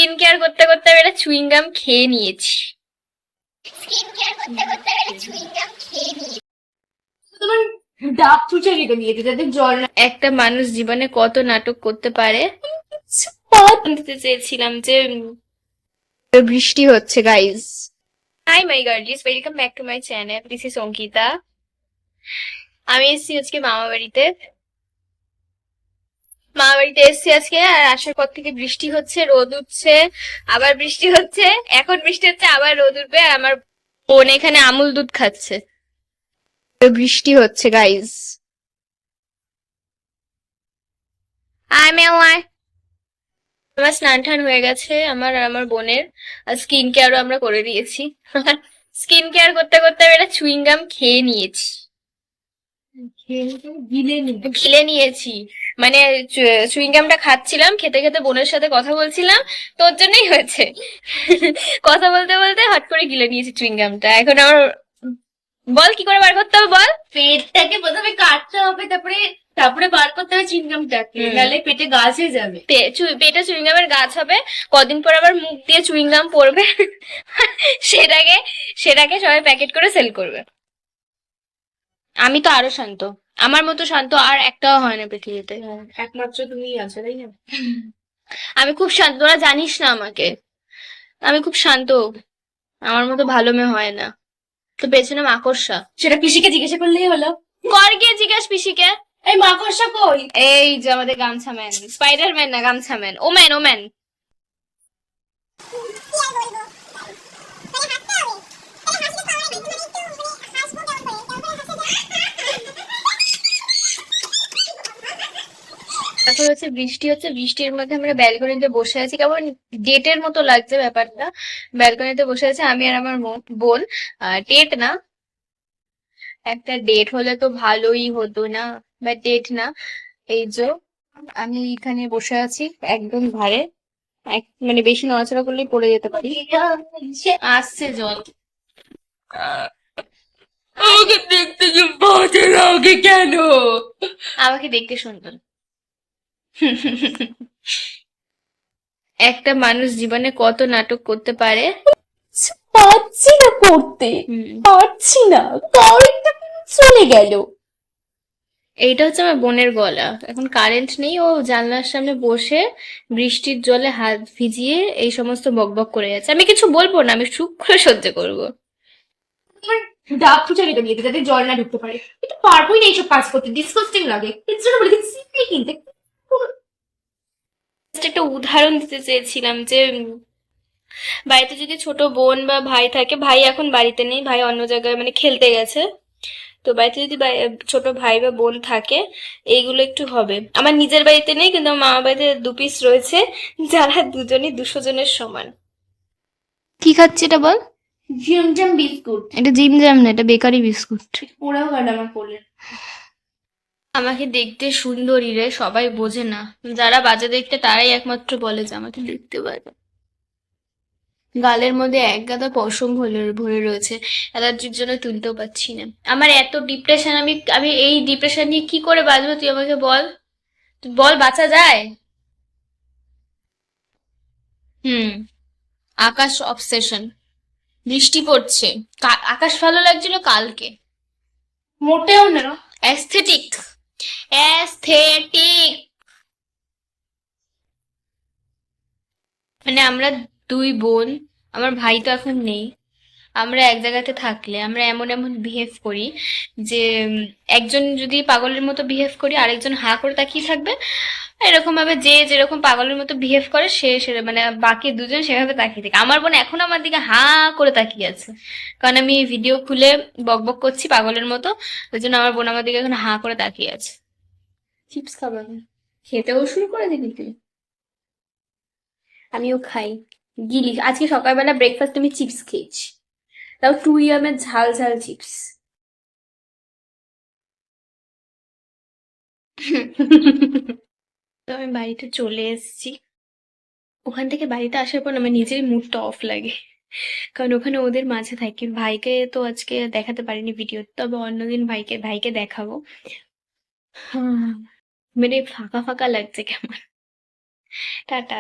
Skin care করতে করতে আমি একটা চুইংগাম খেয়ে নিয়েছি। তোমার ডাব চুচে কেটে নিয়েছে যাতে জল না। একটা মানুষ জীবনে কত নাটক করতে পারে। দিতে চেয়েছিলাম যে বৃষ্টি হচ্ছে guys. Hi my girlies, welcome back to my channel, this is Ankita. আমি এসেছি আজকে মামা বাড়িতে। মামা বাড়িতে এসেছি আজকে, আর আসার পর থেকে বৃষ্টি হচ্ছে, রোদ উঠছে, আবার বৃষ্টি হচ্ছে, এখন বৃষ্টি হচ্ছে, আবার রোদ উঠবে। আর আমার বোন এখানে আমুল দুধ খাচ্ছে। বৃষ্টি হচ্ছে গাইজ। আমি আমার স্নান টান হয়ে গেছে, আমার আর আমার বোনের। আর স্কিন কেয়ারও আমরা করে দিয়েছি। স্কিন কেয়ার করতে করতে আমি একটা চুইংগাম খেয়ে নিয়েছি। গিলে নিয়েছি মানে চুইংগামটা খাচ্ছিলাম, খেতে খেতে বোনের সাথে কথা বলছিলাম, তোর জন্যই হয়েছে। কথা বলতে বলতে হট করে গিলে নিয়েছি চুইংগামটা। এখন আমার বল কি করে বার করতে হবে বল। পেটটাকে প্রথমে কাটতে হবে, তারপরে তারপরে বার করতে হবে চুইংগামটাকে, নাহলে পেটে গাছ হয়ে যাবে। পেটে চুইংগামের গাছ হবে, কদিন পর আবার মুখ দিয়ে চুইংগাম পড়বে। সেটাকে সেটাকে সবাই প্যাকেট করে সেল করবে। আমি তো আরো শান্ত, আমার মতো শান্ত আর একটাও হয় না পৃথিবীতে। একমাত্র তুমি আছো, তাই না? আমি খুব শান্ত, তোরা জানিস না আমাকে। আমি খুব শান্ত, আমার মতো ভালো মেয়ে হয় না। তো পেছনে মাকড়সা। সেটা পিসিকে জিজ্ঞাসা করলেই হলো। কর গিয়ে জিজ্ঞাস পিসিকে। এই মাকড়সা কই? এই যে আমাদের গামছা ম্যান, স্পাইডার ম্যান না গামছা ম্যান, ওম্যান ওম্যান। এখন হচ্ছে বৃষ্টি হচ্ছে, বৃষ্টির মধ্যে আমরা ব্যালকনিতে বসে আছি, কেমন ডেটের মতো লাগছে ব্যাপারটা। ব্যালকনিতে বসে আছে আমি আর আমার বোন। ডেট না, একটা ডেট হলে তো ভালোই হতো না, বাট ডেট না। এই যে আমি এখানে বসে আছি একদম ধারে, মানে বেশি নড়াচড়া করলেই পড়ে যেতে পারি। আসছে জল। আমাকে দেখতে যে বাজে লাগে কেন? আমাকে দেখতে সুন্দর। একটা মানুষ জীবনে কত নাটক করতে পারে। পারছি না করতে, পারছি না, কারেন্টটা চলে গেল। এইটা হচ্ছে আমার বোনের গলা। এখন কারেন্ট নেই, ও জানলার সামনে বসে বৃষ্টির জলে হাত ভিজিয়ে এই সমস্ত বকবক করে যাচ্ছে। আমি কিছু বলবো না, আমি সুখ করে সহ্য করবো। তোমার ডাব চুচে কেটে নিয়েছে যাতে জল না ঢুকতে পারে। কিন্তু পারবোই না এইসব কাজ করতে, ডিসকাস্টিং লাগে। এর জন্য বলি সিপি কিনতে। Just একটা উদাহরণ দিতে চেয়েছিলাম যে বাড়িতে যদি ছোট বোন বা ভাই থাকে, ভাই এখন বাড়িতে নেই, ভাই অন্য জায়গায় মানে খেলতে গেছে। তো বাড়িতে যদি ছোট ভাই বা বোন থাকে, এইগুলো একটু হবে। আমার নিজের বাড়িতে নেই, কিন্তু আমার মামা বাড়িতে 2 পিস রয়েছে, যারা দুজনই 200 জনের সমান। কি খাচ্ছি এটা বল। জিমজাম বিস্কুট। এটা জিম জ্যাম না, এটা বেকারি বিস্কুট। ওরাও গেল আমার কোলে। আমাকে দেখতে সুন্দরী রে, সবাই বোঝে না। যারা বাজে দেখতে তারাই একমাত্র বলে যে আমাকে দেখতে বাজে। গালের মধ্যে এক গাদা পশম ভরে ভরে রয়েছে, অ্যালার্জির জন্য তুলতেও পারছি না। আমার এত ডিপ্রেশন, আমি আমি এই ডিপ্রেশন নিয়ে কি করে বাঁচবো তুই আমাকে বল। তুই বল বাঁচা যায়? হুম। আকাশ অবসেশন। বৃষ্টি পড়ছে, আকাশ ভালো লাগছিল কালকে। মোটেও না। Aesthetic, aesthetic. মানে আমরা 2 বোন, আমার ভাই তো এখন নেই। আমরা এক জায়গাতে থাকলে আমরা এমন এমন বিহেভ করি যে একজন যদি পাগলের মতো বিহেভ করি, আরেকজন হা করে তাকিয়ে থাকবে। এরকম ভাবে যে যেরকম পাগলের মতো বিহেভ করে সে মানে বাকি দুজন সেভাবে তাকিয়ে থাকে। আমার বোন এখন আমার দিকে হা করে তাকিয়ে আছে, কারণ আমি ভিডিও খুলে বকবক করছি পাগলের মতো। ওই জন্য আমার বোন আমার দিকে এখন হা করে তাকিয়ে আছে। চিপস খাবো আমি। খেতেও শুরু করে দিবি তুই? আমিও খাই, গিলি। আজকে সকালবেলা ব্রেকফাস্ট আমি চিপস খেয়েছি, তাও 2 ইয়ামের ঝাল ঝাল চিপস। তো আমি বাড়িতে চলে এসেছি। ওখান থেকে বাড়িতে আসার পর আমার নিজেরই মুডটা অফ লাগে, কারণ ওখানে ওদের মাঝে থাকি। ভাইকে তো আজকে দেখাতে পারিনি ভিডিও, তবে অন্যদিন ভাইকে ভাইকে দেখাবো। মানে ফাঁকা ফাঁকা লাগছে কেমন। টাটা।